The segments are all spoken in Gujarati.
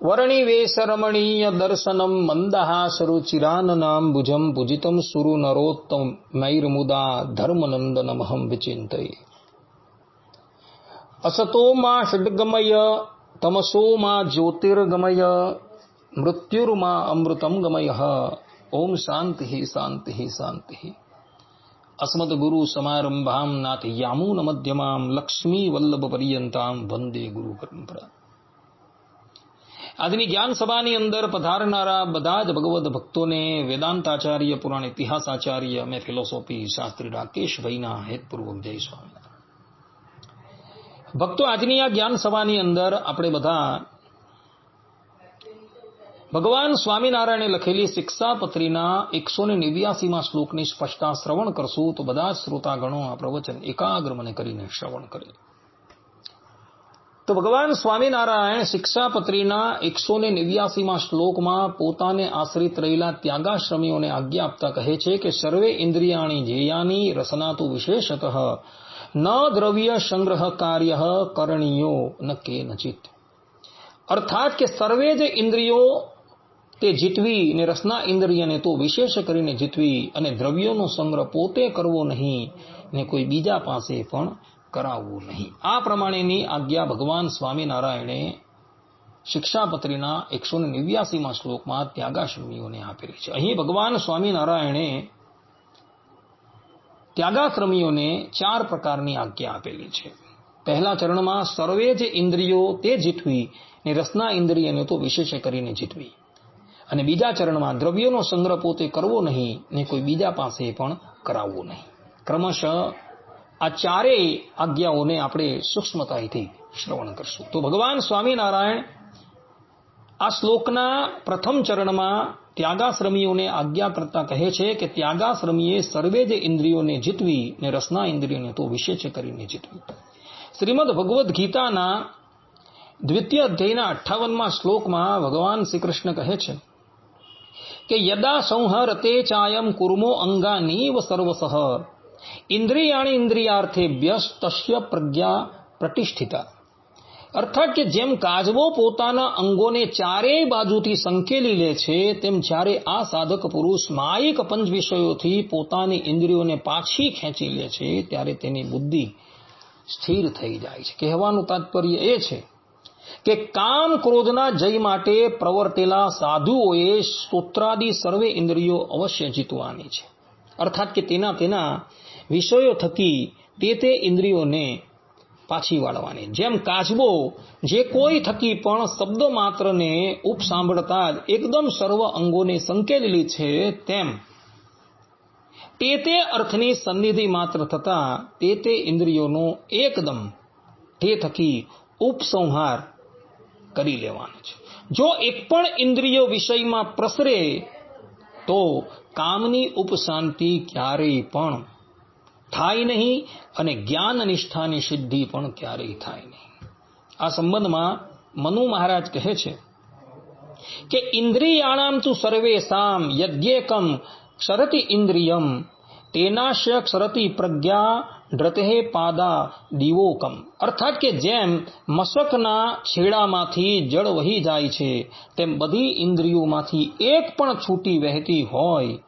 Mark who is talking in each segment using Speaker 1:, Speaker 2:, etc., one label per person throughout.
Speaker 1: वर्णिवेशरमणीय दर्शनम मंदहासरुचिराननाम भुजम पूजितम सुरु नरोत्तम मैर्मुदा धर्मनंदनमहं विचिन्तये। असतो मा षड्गमय तमसो मा ज्योतिर्गमय मृत्युर्मा अमृतम गमय। ओम शांति शांति शांति। अस्मद्गुरु समारंभां नाथयामून मध्यमां लक्ष्मी वल्लभ पर्यंतां वंदे गुरु परंपरा। આજની જ્ઞાન સભાની અંદર પધારનારા બધા જ ભગવદ ભક્તોને વેદાંતાચાર્ય, પુરાણ ઇતિહાસાચાર્ય અને ફિલોસોફી શાસ્ત્રી રાકેશભાઈના હેતપૂર્વક જય સ્વામિનારાયણ। ભક્તો, આજની આ જ્ઞાન સભાની અંદર આપણે બધા ભગવાન સ્વામિનારાયણે લખેલી શિક્ષાપત્રીના 189માં શ્લોકની સ્પષ્ટતા શ્રવણ કરશું તો બધા જ શ્રોતાગણો આ પ્રવચન એકાગ્ર મને કરીને શ્રવણ કરે। તો ભગવાન સ્વામિનારાયણ શિક્ષાપત્રીના 189માં શ્લોકમાં પોતાને આશ્રિત રહેલા ત્યાગાશ્રમીઓને આજ્ઞા આપતા કહે છે કે સર્વે ઇન્દ્રિયાણી જેયાની રસનાતુ વિશેષતઃ ન દ્રવ્ય સંગ્રહ કાર્ય કરણીયો ન કેનચિત। અર્થાત કે સર્વે જ ઇન્દ્રિયો તે જીતવી ને રસના ઇન્દ્રિયને તો વિશેષ કરીને જીતવી અને દ્રવ્યોનો સંગ્રહ પોતે કરવો નહીં ને કોઈ બીજા પાસે પણ કરાવવું નહીં। આ પ્રમાણેની આજ્ઞા ભગવાન સ્વામિનારાયણે શિક્ષાપત્રીના 189માં શ્લોકમાં ત્યાગાશ્રમીઓને આપેલી છે। અહીં ભગવાન સ્વામિનારાયણે ત્યાગાશ્રમીઓને 4 પ્રકારની આજ્ઞા આપેલી છે। પહેલા ચરણમાં સર્વે જ ઇન્દ્રિયો તે જીતવી ને રસના ઇન્દ્રિયને તો વિશેષ કરીને જીતવી, અને બીજા ચરણમાં દ્રવ્યોનો સંગ્રહ પોતે કરવો નહીં ને કોઈ બીજા પાસે પણ કરાવવો નહીં। ક્રમશઃ આ ચારેય આજ્ઞાઓને આપણે સૂક્ષ્મતાથી શ્રવણ કરશું। તો ભગવાન સ્વામિનારાયણ આ શ્લોકના પ્રથમ ચરણમાં ત્યાગાશ્રમીઓને આજ્ઞા કરતા કહે છે કે ત્યાગાશ્રમીએ સર્વે જ ઇન્દ્રિયોને જીતવી ને રસના ઇન્દ્રિયોને તો વિશેષ કરીને જીતવી। શ્રીમદ ભગવદ્ ગીતાના 2ય અધ્યાયના 58માં શ્લોકમાં ભગવાન શ્રી કૃષ્ણ કહે છે કે યદા સંહરતે ચાયમ કુર્મો અંગાનીવ સર્વસઃ ઇન્દ્રિયાણી ઇન્દ્રિયાર્થેભ્ય તસ્ય પ્રજ્ઞા પ્રતિષ્ઠિતા। અર્થાત કે જેમ કાજવો પોતાના અંગોને ચારેય બાજુથી સંકેલી લે છે, તેમ જ્યારે આ સાધક પુરુષ માયિક પંચ વિષયોથી પોતાની ઇન્દ્રિયોને પાછી ખેંચી લે છે ત્યારે તેની બુદ્ધિ સ્થિર થઈ જાય છે। કહેવાનું તાત્પર્ય એ છે કે કામ ક્રોધના જય માટે પ્રવર્તેલા સાધુઓએ સ્તોત્રાદિ સર્વે ઇન્દ્રિયો અવશ્ય જીતવાની છે। અર્થાત કે તેના વિષયો થકી તે ઇન્દ્રિયોને પાછી વાળવાની। જેમ કાચબો જે કોઈ થકી પણ શબ્દ માત્રને ઉપસાંભળતા જ એકદમ સર્વ અંગોને સંકેલેલી છે, તેમ તે અર્થની સન્નિધિ માત્ર થતા તે ઇન્દ્રિયોનો એકદમ તે થકી ઉપસંહાર કરી લેવાનો છે। જો એક પણ ઇન્દ્રિયો વિષયમાં પ્રસરે તો કામની ઉપશાંતિ ક્યારેય પણ થાય નહીં અને જ્ઞાન નિષ્ઠાની સિદ્ધિ પણ ક્યારેય થાય નહીં। આ સંબંધમાં મનુ મહારાજ કહે છે કે ઇન્દ્રિયાણામ તુ સર્વેષામ યદ્યેકમ ક્ષરતિ ઇન્દ્રિયમ તેનાશ્ય ક્ષરતિ પ્રજ્ઞા ધ્રતે પાદા દીવોકમ। અર્થાત કે જેમ મશકના છેડામાંથી જળ વહી જાય છે, તેમ બધી ઇન્દ્રિયોમાંથી એક પણ છૂટી વહેતી હોય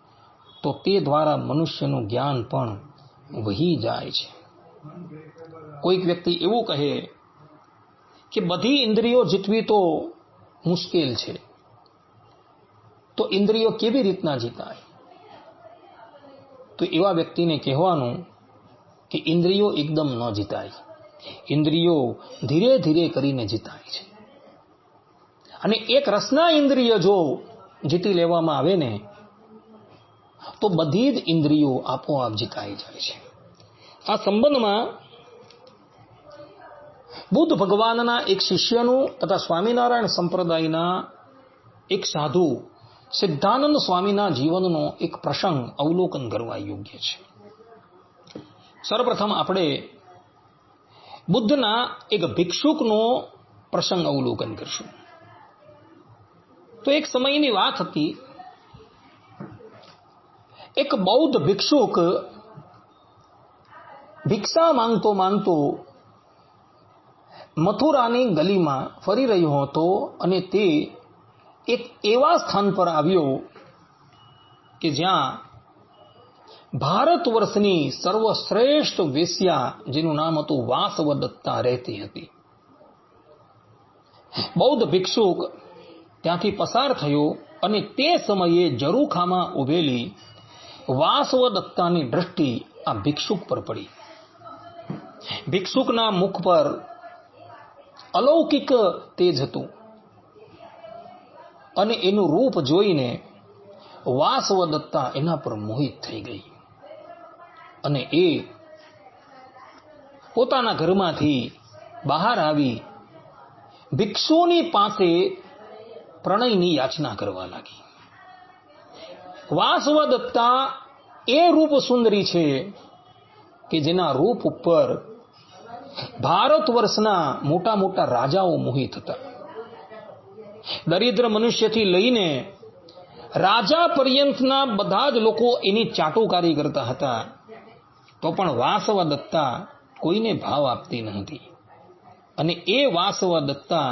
Speaker 1: તો તે દ્વારા મનુષ્યનું જ્ઞાન પણ વહી જાય છે। કોઈક વ્યક્તિ એવું કહે કે બધી ઇન્દ્રિયો જીતવી તો મુશ્કેલ છે, તો ઇન્દ્રિયો કેવી રીતના જીતાય? તો એવા વ્યક્તિને કહેવાનું કે ઇન્દ્રિયો એકદમ ન જીતાય, ઇન્દ્રિયો ધીરે ધીરે કરીને જીતાય છે। અને એક રસના ઇન્દ્રિય જો જીતી લેવામાં આવે ને તો બધી જ ઇન્દ્રિયો આપોઆપ જીતાઈ જાય છે। આ સંબંધમાં બુદ્ધ ભગવાનના એક શિષ્યનું તથા સ્વામિનારાયણ સંપ્રદાયના એક સાધુ સિદ્ધાનંદ સ્વામીના જીવનનો એક પ્રસંગ અવલોકન કરવા યોગ્ય છે। સર્વપ્રથમ આપણે બુદ્ધના એક ભિક્ષુકનો પ્રસંગ અવલોકન કરશું। તો એક સમયની વાત હતી, એક બૌદ્ધ ભિક્ષુક ભિક્ષા માંગતો મથુરાની ગલીમાં ફરી રહ્યો હતો અને તે એક એવા સ્થાન પર આવ્યો કે જ્યાં ભારત વર્ષની સર્વશ્રેષ્ઠ વેશ્યા જેનું નામ હતું વાસવદત્તા રહેતી હતી. બૌદ્ધ ભિક્ષુક ત્યાંથી પસાર થયો અને તે સમયે ઝરૂખામાં ઉભેલી વાસવદત્તાની દ્રષ્ટિ આ ભિક્ષુક પર પડી. ભિક્ષુકના મુખ પર અલૌકિક તેજ હતું અને એનું રૂપ જોઈને વાસવદત્તા એના પર મોહિત થઈ ગઈ અને એ પોતાના ઘરમાંથી બહાર આવી ભિક્ષુની પાસે પ્રણયની યાચના કરવા લાગી. વાસવદત્તા એ રૂપ સુંદરી છે કે જેના રૂપ ઉપર ભારત વર્ષના મોટા મોટા રાજાઓ મોહિત હતા. દરિદ્ર મનુષ્યથી લઈને રાજા પર્યંતના બધા જ લોકો એની ચાટુકારી કરતા હતા. તો પણ વાસવદત્તા કોઈને ભાવ આપતી ન હતી અને એ વાસવદત્તા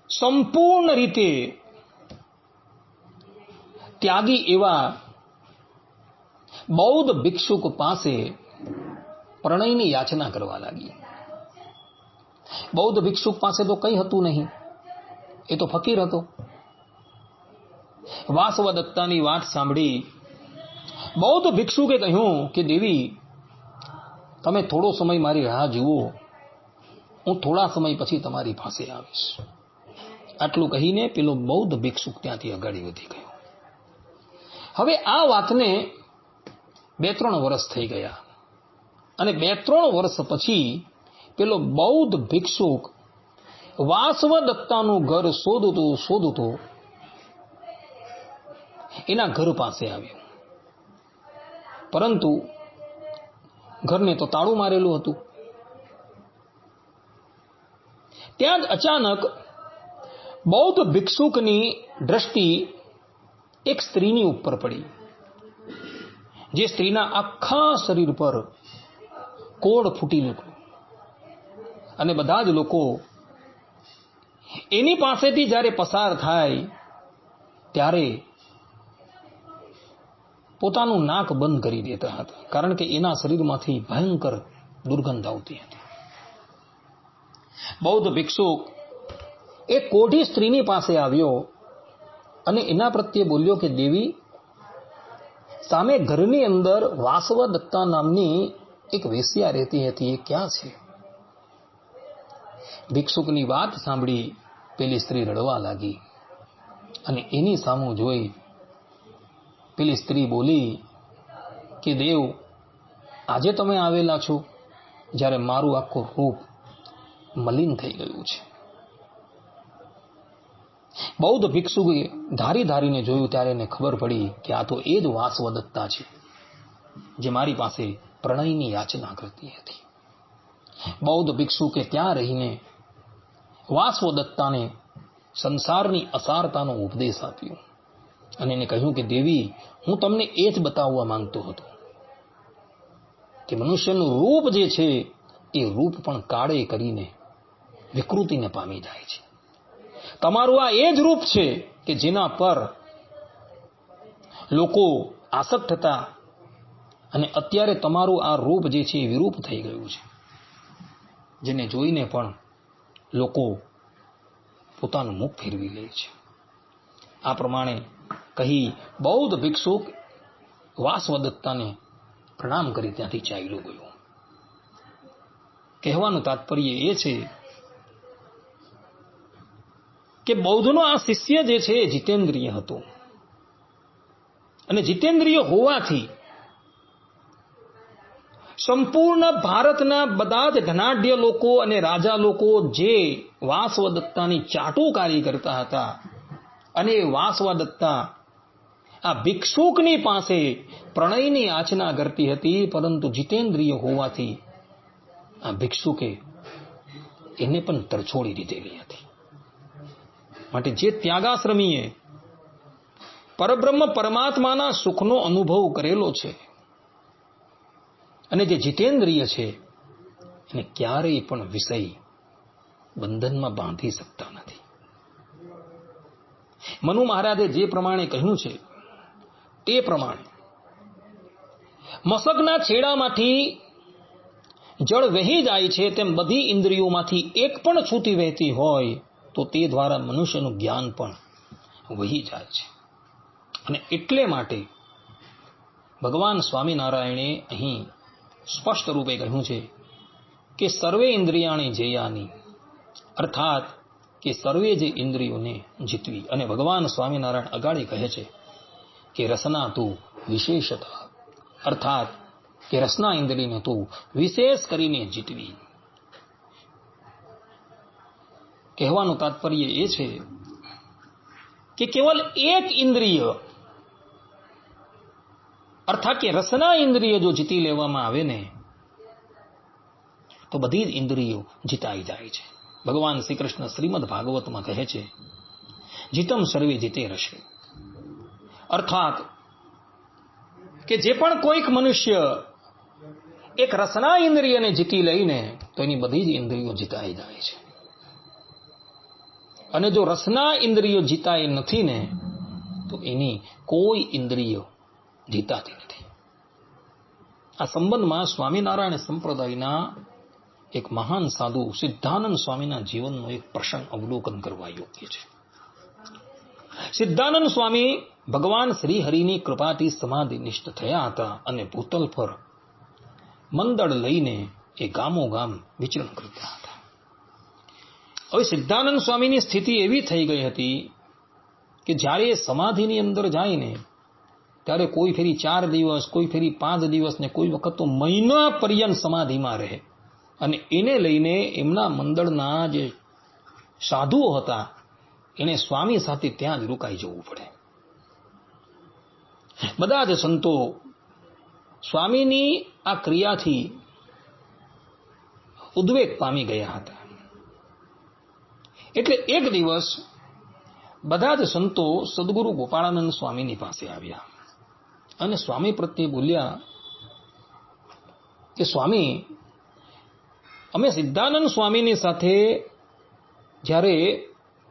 Speaker 1: સંપૂર્ણ રીતે ત્યાગી એવા બૌદ્ધ ભિક્ષુક પાસે પ્રણયની યાચના કરવા લાગી. બૌદ્ધ ભિક્ષુક પાસે તો કંઈ હતું નહીં, એ તો ફકીર હતો. વાસવદત્તાની વાત સાંભળી બૌદ્ધ ભિક્ષુકે કહ્યું કે દેવી, તમે થોડો સમય મારી રાહ જુઓ, હું થોડા સમય પછી તમારી પાસે આવીશ. આટલું કહીને પેલો બૌદ્ધ ભિક્ષુક ત્યાંથી અગાડી વધી ગયો. હવે આ વાતને 2-3 વર્ષ થઈ ગયા અને 2-3 વર્ષ પછી પેલો બૌદ્ધ ભિક્ષુક વાસવદત્તાનું ઘર શોધતો એના ઘર પાસે આવ્યો, પરંતુ ઘરને તો તાળું મારેલું હતું. ત્યાં જ અચાનક બૌદ્ધ ભિક્ષુકની દ્રષ્ટિ એક સ્ત્રીની ઉપર પડી, જે સ્ત્રીના આખા શરીર પર કોડ ફૂટી નીકળ્યું અને બધા જ લોકો એની પાસેથી જ્યારે પસાર થાય ત્યારે પોતાનું નાક બંધ કરી દેતા હતા, કારણ કે એના શરીરમાંથી ભયંકર દુર્ગંધ આવતી હતી. બૌદ્ધ ભિક્ષુક એ કોઢી સ્ત્રીની પાસે આવ્યો અને એના પ્રત્યે બોલ્યો કે દેવી, સામે ઘરની અંદર વાસવદત્તા નામની એક વેશ્યા રહેતી હતી, એ ક્યાં છે? ભિક્ષુકની વાત સાંભળી પેલી સ્ત્રી રડવા લાગી અને એની સામું જોઈ પેલી સ્ત્રી બોલી કે દેવ, આજે તમે આવેલા છો જ્યારે મારું આખું રૂપ મલિન થઈ ગયું છે. બૌદ્ધ ભિક્ષુએ ધારીને જોયું ત્યારે એને ખબર પડી કે આ તો એ જ વાસવદત્તા છે જે મારી પાસે પ્રણયની યાચના કરતી હતી. બૌદ્ધ ભિક્ષુકે ત્યાં રહીને વાસવદત્તાને સંસારની અસારતાનો ઉપદેશ આપ્યો અને એને કહ્યું કે દેવી, હું તમને એ જ બતાવવા માંગતો હતો કે મનુષ્યનું રૂપ જે છે એ રૂપ પણ કાળે કરીને વિકૃતિને પામી જાય છે. તમારું આ એ જ રૂપ છે કે જેના પર લોકો આસક્ત હતા અને અત્યારે તમારું આ રૂપ જે છે એ વિરૂપ થઈ ગયું છે, જેને જોઈને પણ લોકો પોતાનું મુખ ફેરવી લે છે. આ પ્રમાણે કહી બૌદ્ધ ભિક્ષુક વાસવદત્તાને પ્રણામ કરી ત્યાંથી ચાલ્યો ગયો. કહેવાનું તાત્પર્ય એ છે કે બૌદ્ધનો આ શિષ્ય જે છે એ જીતેન્દ્રિય હતો અને જીતેન્દ્રિય હોવાથી સંપૂર્ણ ભારતના બધા જ ધનાઢ્ય લોકો અને રાજા લોકો જે વાસવદત્તાની ચાટુકારી કરતા હતા અને વાસવદત્તા આ ભિક્ષુકની પાસે પ્રણયની યાચના કરતી હતી, પરંતુ જીતેન્દ્રિય હોવાથી આ ભિક્ષુકે એને પણ તરછોડી દીધેલી હતી. માટે જે ત્યાગાશ્રમીએ પરબ્રહ્મ પરમાત્માના સુખનો અનુભવ કરેલો છે અને જે જીતેન્દ્રિય છે અને ક્યારેય પણ વિષય બંધનમાં બાંધી શકતા નથી. મનુ મહારાજે જે પ્રમાણે કહ્યું છે તે પ્રમાણે મસકના છેડામાંથી જળ વહી જાય છે તેમ બધી ઇન્દ્રિયોમાંથી એક પણ છૂટી વહેતી હોય તો તે દ્વારા મનુષ્યનું જ્ઞાન પણ વહી જાય છે. અને એટલે માટે ભગવાન સ્વામિનારાયણે અહીં સ્પષ્ટ રૂપે કહ્યું છે કે સર્વે ઇન્દ્રિયાણી જેયાની, અર્થાત કે સર્વે જે ઇન્દ્રિયોને જીતવી. અને ભગવાન સ્વામિનારાયણ અગાડી કહે છે કે રસના તું વિશેષત, અર્થાત કે રસના ઇન્દ્રિયને તું વિશેષ કરીને જીતવી. કહેવાનું તાત્પર્ય એ છે કે કેવલ એક ઇન્દ્રિય અર્થાત કે રસના ઇન્દ્રિય જો જીતી લેવામાં આવે ને તો બધી જ ઇન્દ્રિયો જીતાઈ જાય છે. ભગવાન શ્રી કૃષ્ણ શ્રીમદ ભાગવતમાં કહે છે જીતમ સર્વે જીતે રશે, અર્થાત કે જે પણ કોઈક મનુષ્ય એક રસના ઇન્દ્રિયને જીતી લઈને તો એની બધી જ ઇન્દ્રિયો જીતાઈ જાય છે. અને જો રસના ઇન્દ્રિયો જીતાય નથી ને તો એની કોઈ ઇન્દ્રિયો જીતાતી નથી. આ સંબંધમાં સ્વામિનારાયણ સંપ્રદાયના એક મહાન સાધુ સિદ્ધાનંદ સ્વામીના જીવનનો એક પ્રસંગ અવલોકન કરવા યોગ્ય છે. સિદ્ધાનંદ સ્વામી ભગવાન શ્રી હરિની કૃપાથી સમાધિનિષ્ઠ થયા હતા અને ભૂતલ પર મંડળ લઈને એ ગામો ગામ વિચરણ કરતા હતા. હવે સિદ્ધાનંદ સ્વામીની સ્થિતિ એવી થઈ ગઈ હતી કે જ્યારે એ સમાધિની અંદર જાય ને ત્યારે કોઈ ફેરી 4 દિવસ, કોઈ ફેરી 5 દિવસ ને કોઈ વખત તો મહિના પર્યંત સમાધિમાં રહે. અને એને લઈને એમના મંડળના જે સાધુઓ હતા એને સ્વામી સાથે ત્યાં જ રોકાઈ જવું પડે. બધા જ સંતો સ્વામીની આ ક્રિયાથી ઉદ્વેગ પામી ગયા હતા. એટલે એક દિવસ બધા જ સંતો સદગુરુ ગોપાળાનંદ સ્વામીની પાસે આવ્યા અને સ્વામી પ્રત્યે બોલ્યા કે સ્વામી, અમે સિદ્ધાનંદ સ્વામીની સાથે જ્યારે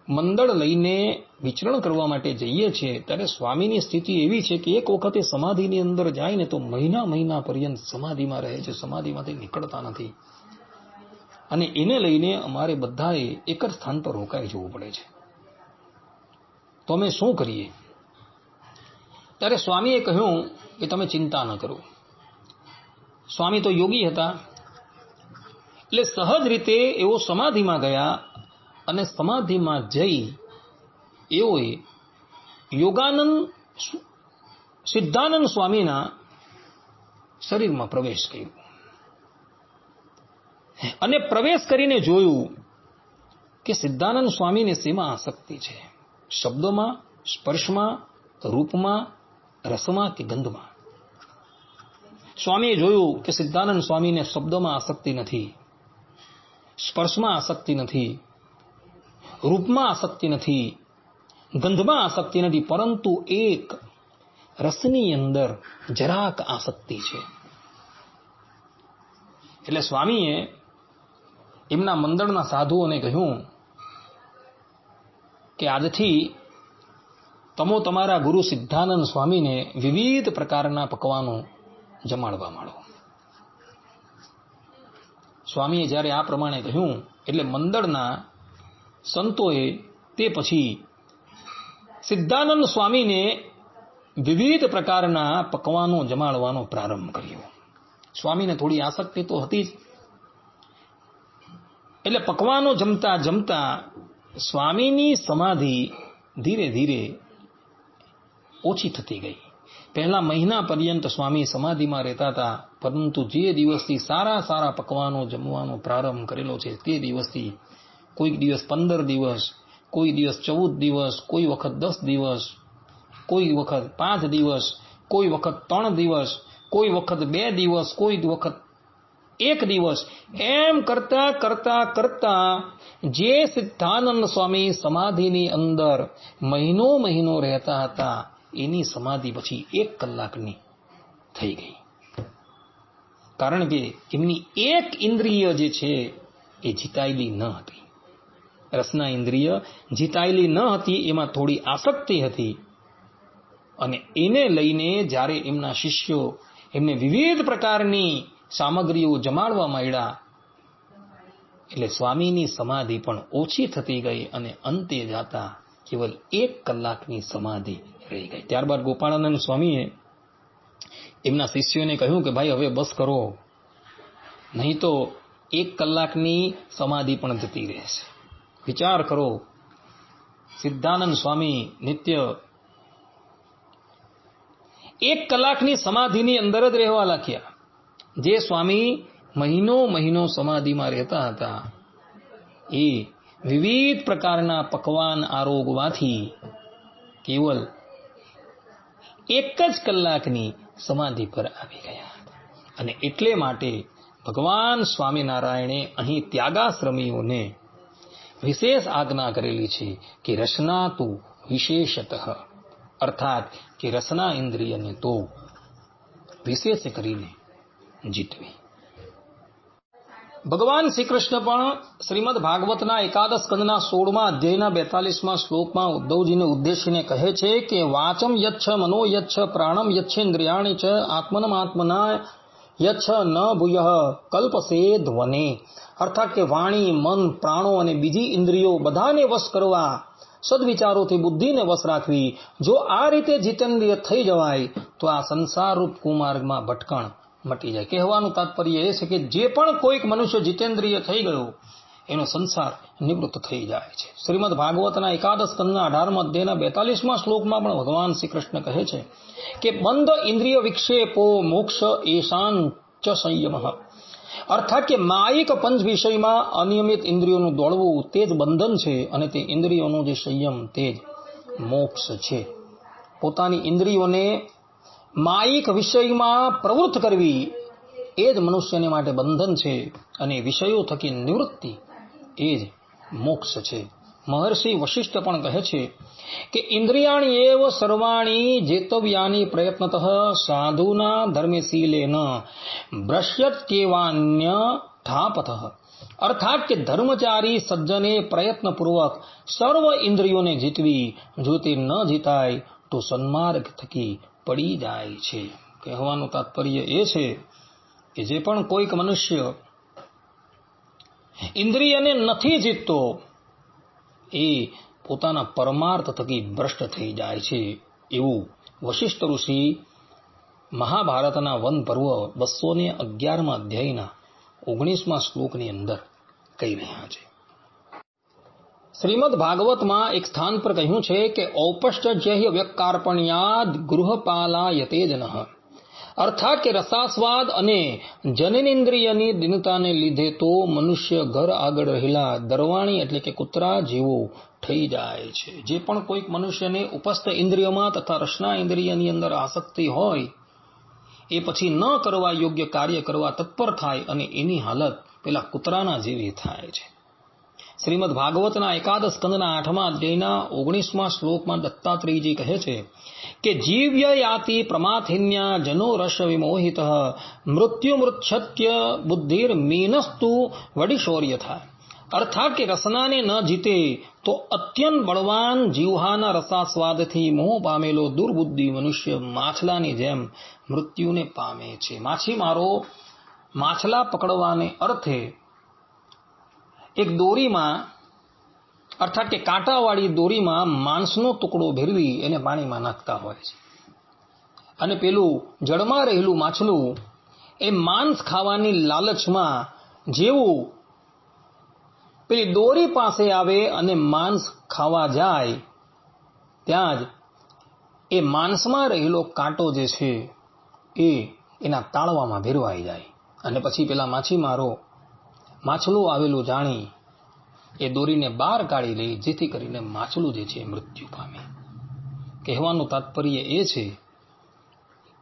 Speaker 1: મંડળ લઈને વિચરણ કરવા માટે જઈએ છીએ ત્યારે સ્વામીની સ્થિતિ એવી છે કે એક વખતે સમાધિની અંદર જાય ને તો મહિના પર્યંત સમાધિમાં રહે છે, સમાધિમાંથી નીકળતા નથી. અને એને લઈને અમારે બધાએ એક જ સ્થાન પર રોકાઈ જવું પડે છે. તો અમે શું કરીએ? ત્યારે સ્વામીએ કહ્યું કે તમે ચિંતા ન કરો. સ્વામી તો યોગી હતા એટલે સહજ રીતે એવો સમાધિમાં ગયા અને સમાધિમાં જઈ એઓએ યોગાનંદ સિદ્ધાનંદ સ્વામીના શરીરમાં પ્રવેશ કર્યો અને પ્રવેશ કરીને જોયું કે સિદ્ધાનંદ સ્વામીને શેમાં આસક્તિ છે? શબ્દોમાં, સ્પર્શમાં, રૂપમાં, રસમાં કે ગંધમાં? સ્વામીએ જોયું કે સિદ્ધાનંદ સ્વામીને શબ્દમાં આસક્તિ નથી, સ્પર્શમાં આસક્તિ નથી, રૂપમાં આસક્તિ નથી, ગંધમાં આસક્તિ નથી, પરંતુ એક રસની અંદર જરાક આસક્તિ છે. એટલે સ્વામીએ એમના મંડળના સાધુઓને કહ્યું કે આજથી તમો તમારા ગુરુ સિદ્ધાનંદ સ્વામીને વિવિધ પ્રકારના પકવાનો જમાડવા માંડો. સ્વામીએ જ્યારે આ પ્રમાણે કહ્યું એટલે મંડળના સંતોએ તે પછી સિદ્ધાનંદ સ્વામીને વિવિધ પ્રકારના પકવાનો જમાડવાનો પ્રારંભ કર્યો. સ્વામીને થોડી આસક્તિ તો હતી જ. એટલે પકવાનો જમતા જમતા સ્વામીની સમાધિ ધીરે ધીરે ઓછી થતી ગઈ. પહેલા મહિના પર્યંત સ્વામી સમાધિમાં રહેતા હતા, પરંતુ જે દિવસથી સારા સારા પકવાનો જમવાનો પ્રારંભ કરેલો છે તે દિવસથી કોઈક દિવસ 15 દિવસ, કોઈ દિવસ 14 દિવસ, કોઈ વખત 10 દિવસ, કોઈ વખત 5 દિવસ, કોઈ વખત 3 દિવસ, કોઈ વખત 2 દિવસ, કોઈ વખત 1 દિવસ, એમ કરતા કરતા કરતા જે સિદ્ધાનંદ સ્વામી સમાધિની અંદર મહિનો રહેતા હતા એની સમાધિ પછી 1 કલાકની થઈ ગઈ. કારણ કે એમની એક ઇન્દ્રિય જે છે એ જીતાયેલી ન હતી. રસના ઇન્દ્રિય જીતાયેલી ન હતી, એમાં થોડી આસક્તિ હતી, અને એને લઈને જ્યારે એમના શિષ્યો એમને વિવિધ પ્રકારની સામગ્રીઓ જમાડવા માંડ્યા, એટલે સ્વામીની સમાધિ પણ ઓછી થતી ગઈ અને અંતે જાતા કેવલ 1 કલાકની સમાધિ રહી ગઈ. ત્યારબાદ ગોપાળાનંદ સ્વામીએ એમના શિષ્યોને કહ્યું કે ભાઈ હવે બસ કરો, નહીં તો 1 કલાકની સમાધિ પણ જતી રહેશે. વિચાર કરો. સિદ્ધાનંદ સ્વામી નિત્ય 1 કલાકની સમાધિની અંદર જ રહેવા લાગ્યા. જે સ્વામી મહિનો સમાધિમાં રહેતા હતા, એ વિવિધ પ્રકારના પકવાન આરોગવાથી કેવલ 1 જ કલાકની સમાધિ પર આવી ગયા હતા. અને એટલે માટે ભગવાન સ્વામિનારાયણે અહીં ત્યાગાશ્રમીઓને વિશેષ આજ્ઞા કરેલી છે કે રસના તો વિશેષતઃ, અર્થાત કે રસના ઇન્દ્રિયને તો વિશેષ કરીને જીતવી. ભગવાન શ્રી કૃષ્ણ પણ શ્રીમદ ભાગવતના એકાદશ સ્કંદના 16મા અધ્યાયના 42મા શ્લોકમાં ઉદ્ધવજીને ઉદ્દેશીને કહે છે કે વાચમ યચ્છ મનો યચ્છ પ્રાણમ યચ્છેન્દ્રિયાણિ ચ આત્મનમાત્મના યચ્છ ન ભૂયઃ કલ્પસેદ વને. અર્થાત કે વાણી, મન, પ્રાણો અને બીજી ઇન્દ્રિયો બધાને વશ કરવા, સદવિચારોથી બુદ્ધિને વશ રાખવી. જો આ રીતે જીતેન્દ્રિય થઈ જવાય તો આ સંસારરૂપ કુમાર્ગમાં ભટકણ મટી જાય. કહેવાનું તાત્પર્ય એ છે કે જે પણ કોઈક મનુષ્ય જીતેન્દ્રિય થઈ ગયો એનો સંસાર નિવૃત્ત થઈ જાય છે. શ્રીમદ ભાગવતના એકાદશ સ્કંદના 18મા અધ્યાયના 42મા શ્લોકમાં પણ ભગવાન શ્રી કૃષ્ણ કહે છે કે બંધ ઇન્દ્રિય વિક્ષેપો મોક્ષ એશાન ચ સંયમઃ. અર્થાત કે માયિક પંચ વિષયમાં અનિયમિત ઇન્દ્રિયોનું દોડવું તે જ બંધન છે, અને તે ઇન્દ્રિયોનો જે સંયમ તે જ મોક્ષ છે. પોતાની ઇન્દ્રિયોને માયિક વિષયમાં પ્રવૃત્ત કરવી એ જ મનુષ્યને માટે બંધન છે, અને વિષયો થકી નિવૃત્તિ એ જ મોક્ષ છે. મહર્ષિ વશિષ્ઠ પણ કહે છે કે ઇન્દ્રિયાણી એવ સર્વાણી જેતવ્યાની પ્રયત્નતઃ સાધુના ધર્મશીલેન ભ્રશ્યત્યેવાન્ય ઠાપતઃ. અર્થાત કે ધર્મચારી સજ્જને પ્રયત્નપૂર્વક સર્વ ઇન્દ્રિયોને જીતવી. જો તે ન જીતાય તો સન્માર્ગ થકી પડી જાય છે. કહેવાનું તાત્પર્ય એ છે કે જે પણ કોઈક મનુષ્ય ઇન્દ્રિયને નથી જીતતો એ પોતાના પરમાર્થ થકી ભ્રષ્ટ થઈ જાય છે. એવું વશિષ્ઠ ઋષિ મહાભારતના વન પર્વ 211મા અધ્યાયના 19મા શ્લોકની અંદર કહી રહ્યા છે. શ્રીમદ ભાગવતમાં એક સ્થાન પર કહ્યું છે કે ઔપશ્ચર્ય વ્યક્કાર્પણ્યાદ ગૃહપાલાયતે જનઃ. અર્થાત કે રસાસ્વાદ અને જનનેન્દ્રિયની દીનતાને લીધે તો મનુષ્ય ઘર આગળ રહેલા દરવાણી એટલે કે કૂતરા જેવો થઈ જાય છે. જે પણ કોઈક મનુષ્યને ઉપસ્થ ઇન્દ્રિયમાં તથા રસના ઇન્દ્રિયની અંદર આસક્તિ હોય એ પછી ન કરવા યોગ્ય કાર્ય કરવા તત્પર થાય, અને એની હાલત પેલા કૂતરાના જેવી થાય છે. શ્રીમદ ભાગવતના એકાદશ સ્કંદના 8મા અધ્યાયના 19મા શ્લોકમાં દત્તાત્રેયજી કહે છે કે જીવ્ય યાતિ પ્રમાથિન્યા જનો રસ વિમોહિત મૃત્યુમૃચ્છત્ય બુદ્ધિર મીનસ્તુ વડિશૌર્ય થાય. અર્થાત કે રસનાને ન જીતે તો અત્યંત બળવાન જીવહાના રસાસ્વાદથી મોહ પામેલો દુર્બુદ્ધિ મનુષ્ય માછલાની જેમ મૃત્યુને પામે છે. માછીમારો માછલા પકડવાને અર્થે એક દોરીમાં, અર્થાત કે કાંટાવાળી દોરીમાં માંસનો ટુકડો ભેરવી એને પાણીમાં નાખતા હોય છે, અને પેલું જળમાં રહેલું માછલું એ માંસ ખાવાની લાલચમાં જેવું પેલી દોરી પાસે આવે અને માંસ ખાવા જાય ત્યાં જ એ માંસમાં રહેલો કાંટો જે છે એ એના તાળવામાં ભેરવાઈ જાય, અને પછી પેલા માછીમારો માછલું આવેલું જાણી એ દોરીને બહાર કાઢી લે, જેથી કરીને માછલું જે છે મૃત્યુ પામે. કહેવાનું તાત્પર્ય એ છે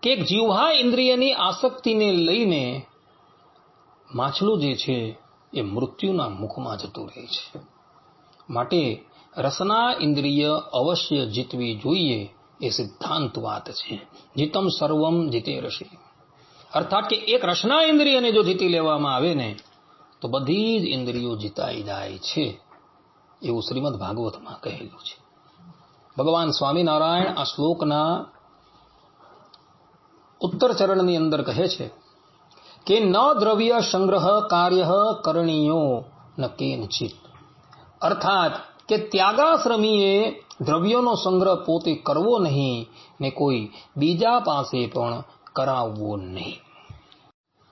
Speaker 1: કે જીવહા ઇન્દ્રિયની આસક્તિને લઈને માછલું જે છે એ મૃત્યુના મુખમાં જતું રહે છે. માટે રસના ઇન્દ્રિય અવશ્ય જીતવી જોઈએ એ સિદ્ધાંત વાત છે. જીતમ સર્વમ જીતે રસી. અર્થાત કે એક રસના ઇન્દ્રિયને જો જીતી લેવામાં આવે ને તો બધી જ ઇન્દ્રિયો જીતાઈ જાય છે, એવું શ્રીમદ ભાગવતમાં કહેલું છે. ભગવાન સ્વામિનારાયણ આ શ્લોકના ઉત્તર ચરણની અંદર કહે છે કે ન દ્રવ્ય સંગ્રહ કાર્ય કરણીયો ન કેનચિત. અર્થાત કે ત્યાગાશ્રમીએ દ્રવ્યોનો સંગ્રહ પોતે કરવો નહીં ને કોઈ બીજા પાસે પણ કરાવવો નહીં.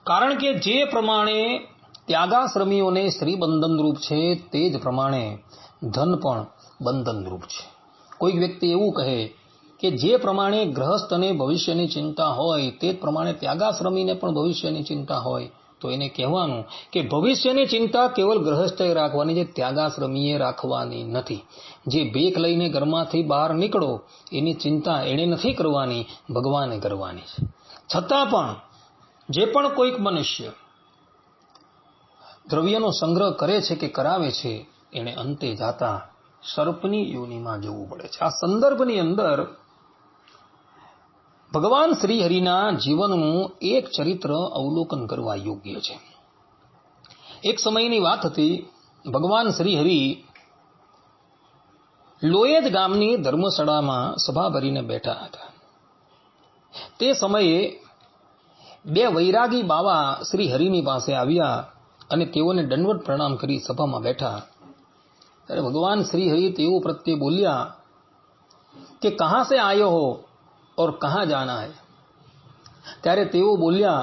Speaker 1: કારણ કે જે પ્રમાણે ત્યાગાશ્રમીઓને સ્ત્રી બંધનરૂપ છે તે જ પ્રમાણે ધન પણ બંધનરૂપ છે. કોઈક વ્યક્તિ એવું કહે કે જે પ્રમાણે ગ્રહસ્થને ભવિષ્યની ચિંતા હોય તે જ પ્રમાણે ત્યાગાશ્રમીને પણ ભવિષ્યની ચિંતા હોય તો એને કહેવાનું કે ભવિષ્યની ચિંતા કેવલ ગ્રહસ્થે રાખવાની છે, ત્યાગાશ્રમીએ રાખવાની નથી. જે ભેખ લઈને ઘરમાંથી બહાર નીકળો એની ચિંતા એણે નથી કરવાની, ભગવાને કરવાની છે. છતાં પણ જે પણ કોઈક મનુષ્ય દ્રવ્યનો સંગ્રહ કરે છે કે કરાવે છે એને અંતે જાતા સર્પની યોનિમાં જવું પડે છે. આ સંદર્ભની અંદર ભગવાન શ્રી હરિના જીવનનું એક ચરિત્ર અવલોકન કરવા યોગ્ય છે. એક સમયની વાત હતી, ભગવાન શ્રી હરિ લોયેજ ગામની ધર્મશાળામાં સભા ભરીને બેઠા હતા. તે સમયે બે વૈરાગી બાવા શ્રી હરિની પાસે આવ્યા અને તેઓને દંડવત પ્રણામ કરી સભામાં બેઠા. ત્યારે ભગવાન શ્રી હરિ તેઓ પ્રત્યે બોલ્યા કે કહા સે આયો હો और कहाँ जाना है? ત્યારે તેઓ બોલ્યા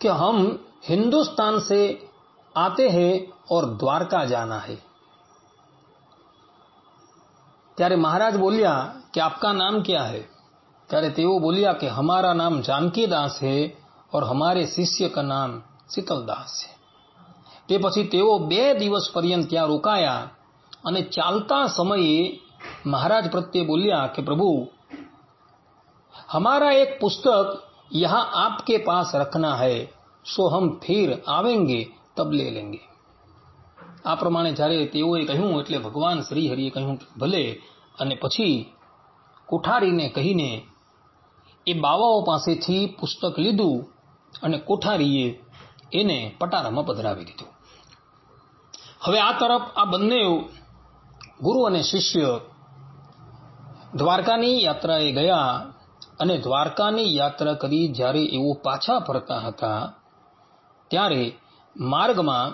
Speaker 1: कि हम हिंदुस्तान से आते हैं और द्वारका जाना है. ત્યારે મહારાજ બોલ્યા कि आपका नाम क्या है? ત્યારે તેઓ બોલ્યા कि हमारा नाम जानकी दास है और हमारे शिष्य का नाम शीतल दास है. તે પછી તેઓ 2 દિવસ પર્યંત ત્યાં રોકાયા અને ચાલતા સમયે महाराज प्रत्ये बोलिया कि प्रभु हमारा एक पुस्तक यहाँ आपके पास रखना है, सो हम फिर आवेंगे तब ले लेंगे. आ प्रमाणे જ્યારે તેઓએ કહ્યું એટલે ભગવાન શ્રી હરિએ કહ્યું ભલે, અને પછી કોઠારીને કહીને એ બાવાઓ પાસેથી પુસ્તક લીધું અને કોઠારીએ એને પટારામાં પધરાવી દીધું. હવે આ તરફ આ બંને ગુરુ અને શિષ્ય દ્વારકાની યાત્રાએ ગયા અને દ્વારકાની યાત્રા કરી જ્યારે એઓ પાછા ફરતા હતા ત્યારે માર્ગમાં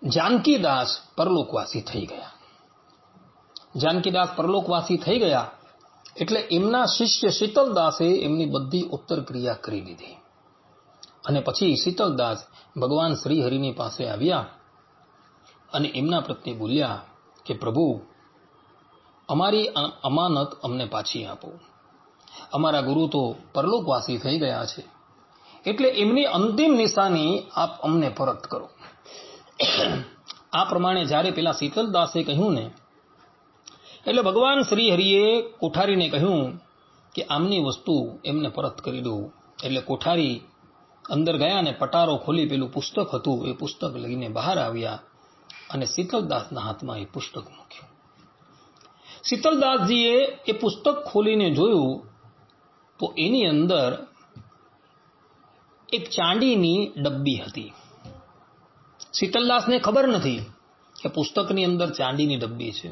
Speaker 1: જાનકીદાસ પરલોકવાસી થઈ ગયા. જાનકીદાસ પરલોકવાસી થઈ ગયા એટલે એમના શિષ્ય શીતલદાસે એમની બધી ઉત્તર ક્રિયા કરી લીધી અને પછી શીતલદાસ ભગવાન શ્રી હરિની પાસે આવ્યા અને એમના પ્રત્યે બોલ્યા કે પ્રભુ અમારી અમાનત અમને પાછી આપો. અમારા ગુરુ તો પરલોકવાસી થઈ ગયા છે એટલે એમની અંતિમ નિશાની આપ અમને પરત કરો. આ પ્રમાણે જ્યારે પેલા શીતલદાસે કહ્યું ને એટલે ભગવાન શ્રી હરિએ કોઠારીને કહ્યું કે આમની વસ્તુ એમને પરત કરી દો. એટલે કોઠારી અંદર ગયા ને પટારો ખોલી પેલું પુસ્તક હતું એ પુસ્તક લઈને બહાર આવ્યા અને શીતલદાસના હાથમાં એ પુસ્તક મૂક્યું. શીતલદાસજીએ એ પુસ્તક ખોલીને જોયું તો એની અંદર એક ચાંદીની ડબ્બી હતી. શીતલદાસને ખબર નથી કે પુસ્તકની અંદર ચાંદીની ડબ્બી છે.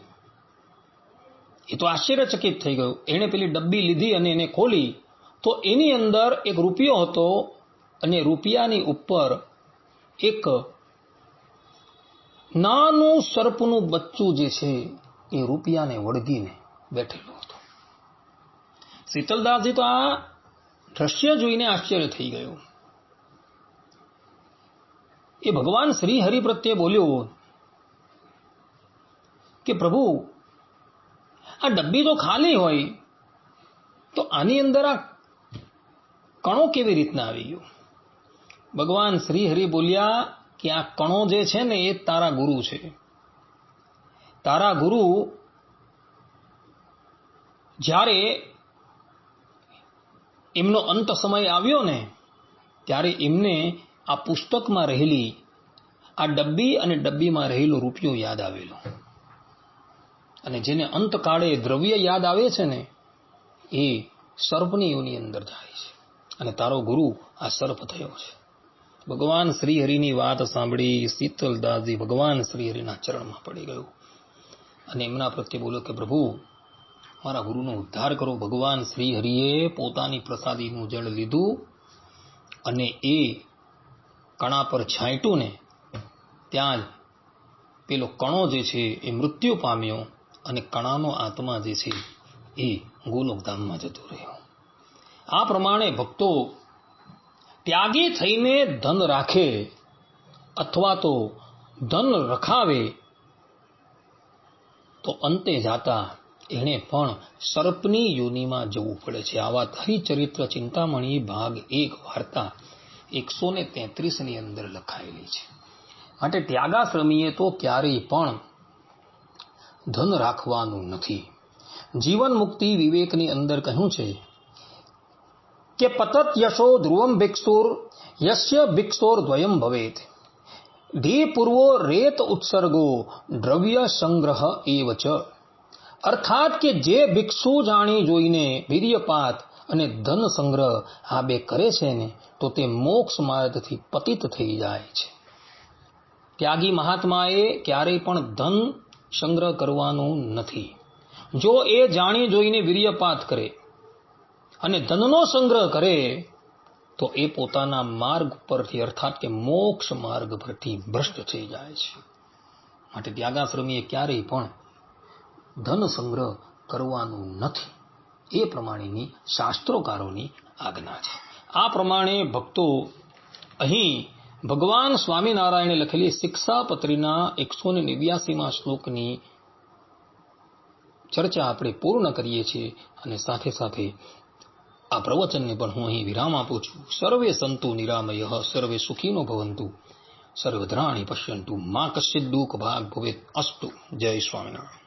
Speaker 1: એ તો આશ્ચર્યચકિત થઈ ગયો. એણે પેલી ડબ્બી લીધી અને એને ખોલી તો એની અંદર એક રૂપિયો હતો અને રૂપિયાની ઉપર એક નાનું સર્પનું બચ્ચું જે છે એ રૂપિયાને વળગીને બેઠેલું હતું. શીતલદાસજી તો આ દ્રશ્ય જોઈને આશ્ચર્ય થઈ ગયું. એ ભગવાન શ્રી હરિ પ્રત્યે બોલ્યો કે પ્રભુ આ ડબ્બી તો ખાલી હોય તો આની અંદર આ કણો કેવી રીતના આવી ગયો? ભગવાન શ્રી હરિ બોલ્યા કે આ કણો જે છે ને એ તારા ગુરુ છે. તારા ગુરુ જ્યારે એમનો અંત સમય આવ્યો ને ત્યારે એમને આ પુસ્તકમાં રહેલી આ ડબ્બી અને ડબ્બીમાં રહેલો રૂપિયો યાદ આવેલો. અને જેને અંતકાળે દ્રવ્ય યાદ આવે છે ને એ સર્પની યોની અંદર જાય છે અને તારો ગુરુ આ સર્પ થયો છે. ભગવાન શ્રીહરિની વાત સાંભળી શીતલદાસજી ભગવાન શ્રીહરિના ચરણમાં પડી ગયો અને એમના પ્રત્યે બોલ્યો કે પ્રભુ મારા ગુરુનો ઉદ્ધાર કરો. ભગવાન શ્રીહરિએ પોતાની પ્રસાદીનું જળ લીધું અને એ કણા પર છાંટ્યું ને ત્યાં જ પેલો કણો જે છે એ મૃત્યુ પામ્યો અને કણાનો આત્મા જે છે એ ગોલોકધામમાં જતો રહ્યો. આ પ્રમાણે ભક્તો ત્યાગી થઈને ધન રાખે અથવા તો ધન રખાવે તો અંતે જાતા એણે પણ સર્પની યોનિમાં જવું પડે છે. આવા હરિચરિત્ર ચિંતામણી ભાગ 1 વાર્તા 133 ની અંદર લખાયેલી છે. માટે ત્યાગાશ્રમીએ તો ક્યારેય પણ ધન રાખવાનું નથી. જીવન મુક્તિ વિવેકની અંદર કહ્યું છે કે પતત યશો ધ્રુવમ ભિક્ષુર યસ્ય ભિક્ષોર દ્વયમ ભવેત ધી પૂર્વો રેત ઉત્સર્ગો દ્રવ્ય સંગ્રહ એવ ચ. અર્થાત કે જે ભિક્ષુ જાણી જોઈને વીર્યપાત અને ધન સંગ્રહ આ બે કરે છે ને તો તે મોક્ષ માર્ગથી પતિત થઈ જાય છે. ત્યાગી મહાત્માએ ક્યારેય પણ ધન સંગ્રહ કરવાનું નથી. જો એ જાણી જોઈને વીર્યપાત કરે અને ધનનો સંગ્રહ કરે તો એ પોતાના માર્ગ પરથી અર્થાત કે મોક્ષ માર્ગ પરથી ભ્રષ્ટ થઈ જાય છે. માટે ત્યાગાશ્રમીએ ક્યારેય પણ ધન સંગ્રહ કરવાનું નથી. એ પ્રમાણેની શાસ્ત્રોકારોની આજ્ઞા છે. આ પ્રમાણે ભક્તો અહીં ભગવાન સ્વામિનારાયણે લખેલી શિક્ષાપત્રીના 189મા શ્લોકની ચર્ચા આપણે પૂર્ણ કરીએ છીએ અને સાથે સાથે આ પ્રવચનને પણ હું અહીં વિરામ આપું છું. સર્વે સંતુ નિરામયઃ સર્વે સુખીનો ભવંતુ સર્વદ્રાણી પશ્યંતુ મા કશ્ચિદ દુઃખ ભાગ ભવેત અસ્તુ. જય સ્વામિનારાયણ.